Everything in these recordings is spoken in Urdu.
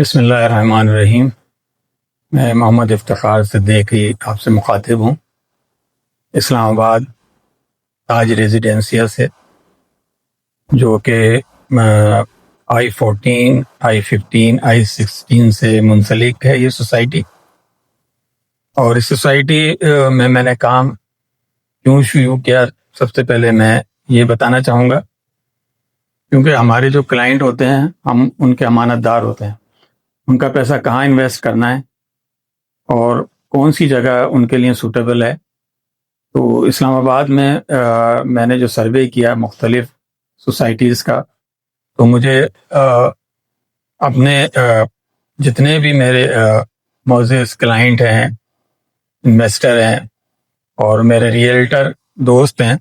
بسم اللہ الرحمن الرحیم۔ میں محمد افتخار صدیقی آپ سے مخاطب ہوں، اسلام آباد تاج ریزیڈینسیا سے، جو کہ I-14 I-15 I-16 سے منسلک ہے یہ سوسائٹی۔ اور اس سوسائٹی میں نے کام کیوں شروع کیا، سب سے پہلے میں یہ بتانا چاہوں گا، کیونکہ ہمارے جو کلائنٹ ہوتے ہیں ہم ان کے امانت دار ہوتے ہیں، ان کا پیسہ کہاں انویسٹ کرنا ہے اور کون سی جگہ ان کے لیے سوٹیبل ہے۔ تو اسلام آباد میں نے جو سروے کیا مختلف سوسائٹیز کا، تو مجھے اپنے جتنے بھی میرے معزز کلائنٹ ہیں، انویسٹر ہیں اور میرے ریئلٹر دوست ہیں،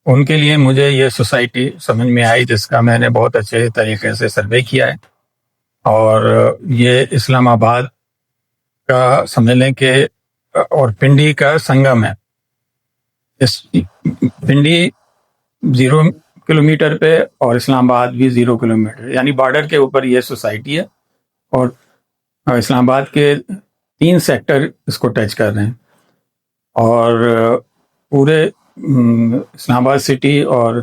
ان کے لیے مجھے یہ سوسائٹی سمجھ میں آئی، جس کا میں نے بہت اچھے طریقے سے سروے کیا ہے۔ اور یہ اسلام آباد کا سمجھ لیں کہ اور پنڈی کا سنگم ہے۔ اس پنڈی 0 کلومیٹر پہ اور اسلام آباد بھی 0 کلومیٹر، یعنی بارڈر کے اوپر یہ سوسائٹی ہے، اور اسلام آباد کے 3 سیکٹر اس کو ٹچ کر رہے ہیں۔ اور پورے اسلام آباد سٹی اور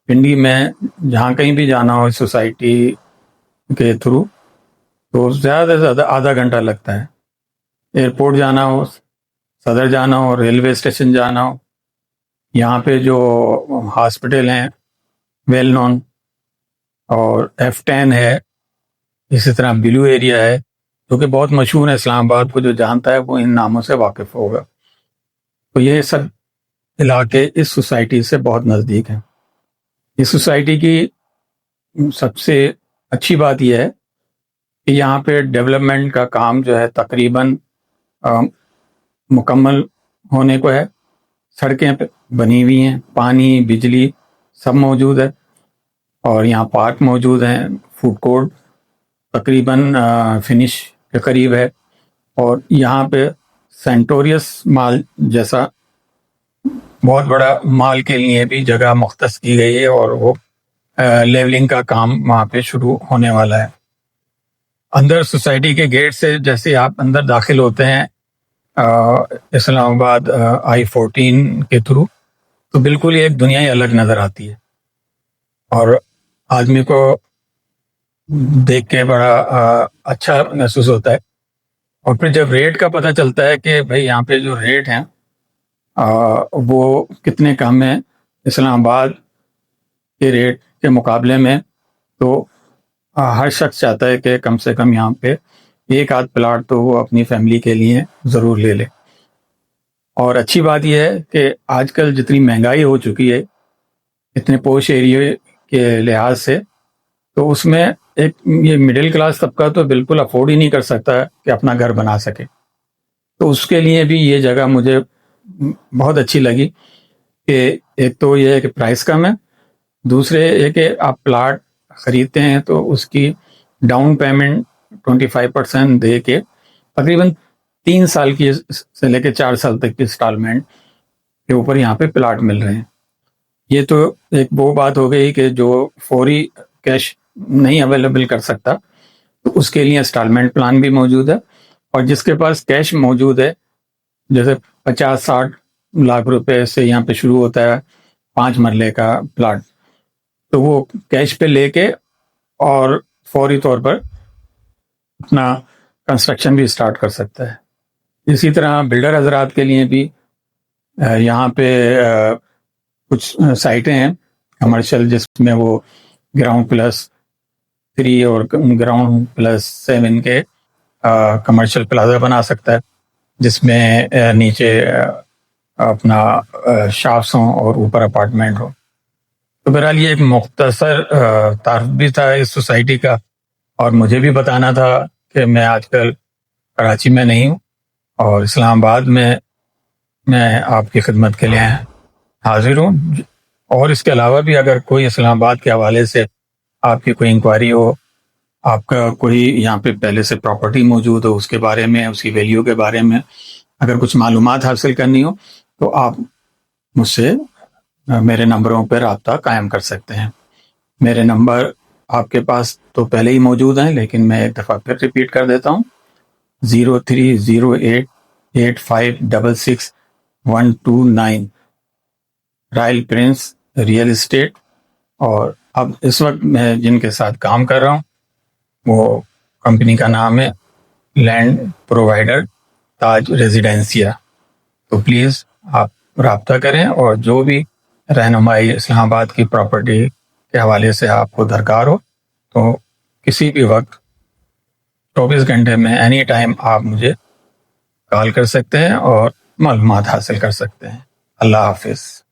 پنڈی میں جہاں کہیں بھی جانا ہو اس سوسائٹی کے تھرو، تو زیادہ سے زیادہ آدھا گھنٹہ لگتا ہے۔ ایئرپورٹ جانا ہو، صدر جانا ہو، ریلوے اسٹیشن جانا ہو، یہاں پہ جو ہاسپٹل ہیں ویل نون، اور F10 ہے، اسی طرح بلو ایریا ہے جو کہ بہت مشہور ہے، اسلام آباد کو جو جانتا ہے وہ ان ناموں سے واقف ہوگا۔ تو یہ سب علاقے اس سوسائٹی سے بہت نزدیک ہیں۔ اس سوسائٹی کی سب سے اچھی بات یہ ہے کہ یہاں پہ ڈیولپمنٹ کا کام جو ہے تقریباً مکمل ہونے کو ہے۔ سڑکیں بنی ہوئی ہیں، پانی، بجلی سب موجود ہے، اور یہاں پارک موجود ہیں، فوڈ کورٹ تقریباً فنش کے قریب ہے، اور یہاں پہ سینٹوریس مال جیسا بہت بڑا مال کے لیے بھی جگہ مختص کی گئی ہے، اور وہ لیولنگ کا کام وہاں پہ شروع ہونے والا ہے۔ اندر سوسائٹی کے گیٹ سے جیسے آپ اندر داخل ہوتے ہیں اسلام آباد I-14 کے تھرو، تو بالکل ایک دنیا ہی الگ نظر آتی ہے، اور آدمی کو دیکھ کے بڑا اچھا محسوس ہوتا ہے۔ اور پھر جب ریٹ کا پتہ چلتا ہے کہ بھئی یہاں پہ جو ریٹ ہیں وہ کتنے کم ہیں اسلام آباد کے ریٹ کے مقابلے میں، تو ہر شخص چاہتا ہے کہ کم سے کم یہاں پہ ایک آدھ پلاٹ تو وہ اپنی فیملی کے لیے ضرور لے لے۔ اور اچھی بات یہ ہے کہ آج کل جتنی مہنگائی ہو چکی ہے اتنے پوش ایریے کے لحاظ سے، تو اس میں ایک یہ مڈل کلاس طبقہ تو بالکل افورڈ ہی نہیں کر سکتا کہ اپنا گھر بنا سکے۔ تو اس کے لیے بھی یہ جگہ مجھے بہت اچھی لگی کہ ایک تو یہ ہے کہ پرائس کم ہے، دوسرے یہ کہ آپ پلاٹ خریدتے ہیں تو اس کی ڈاؤن پیمنٹ 25% دے کے تقریباً 3 سال کی سے لے کے 4 سال تک کی انسٹالمنٹ کے اوپر یہاں پہ پلاٹ مل رہے ہیں۔ یہ تو ایک وہ بات ہو گئی کہ جو فوری کیش نہیں اویلیبل کر سکتا، تو اس کے لیے انسٹالمنٹ پلان بھی موجود ہے، اور جس کے پاس کیش موجود ہے، جیسے 50-60 لاکھ روپے سے یہاں پہ شروع ہوتا ہے 5 مرلے کا پلاٹ، تو وہ کیش پہ لے کے اور فوری طور پر اپنا کنسٹرکشن بھی اسٹارٹ کر سکتا ہے۔ اسی طرح بلڈر حضرات کے لیے بھی یہاں پہ کچھ سائٹیں ہیں کمرشل، جس میں وہ گراؤنڈ+3 اور گراؤنڈ+7 کے کمرشل پلازا بنا سکتا ہے، جس میں نیچے اپنا شاپس ہوں اور اوپر اپارٹمنٹ ہو۔ تو بہرحال یہ ایک مختصر تعارف بھی تھا اس سوسائٹی کا، اور مجھے بھی بتانا تھا کہ میں آج کل کراچی میں نہیں ہوں، اور اسلام آباد میں آپ کی خدمت کے لیے حاضر ہوں۔ اور اس کے علاوہ بھی اگر کوئی اسلام آباد کے حوالے سے آپ کی کوئی انکوائری ہو، آپ کا کوئی یہاں پہ پہلے سے پراپرٹی موجود ہو، اس کے بارے میں، اس کی ویلیو کے بارے میں اگر کچھ معلومات حاصل کرنی ہو، تو آپ مجھ سے میرے نمبروں پہ رابطہ قائم کر سکتے ہیں۔ میرے نمبر آپ کے پاس تو پہلے ہی موجود ہیں، لیکن میں ایک دفعہ پھر ریپیٹ کر دیتا ہوں: 030885666129، رائل پرنس ریئل اسٹیٹ۔ اور اب اس وقت میں جن کے ساتھ کام کر رہا ہوں وہ کمپنی کا نام ہے لینڈ پرووائڈر تاج ریزیڈینسیا۔ تو پلیز آپ رابطہ کریں، اور جو بھی رہنمائی اسلام آباد کی پراپرٹی کے حوالے سے آپ کو درکار ہو تو کسی بھی وقت 24 گھنٹے میں اینی ٹائم آپ مجھے کال کر سکتے ہیں اور معلومات حاصل کر سکتے ہیں۔ اللہ حافظ۔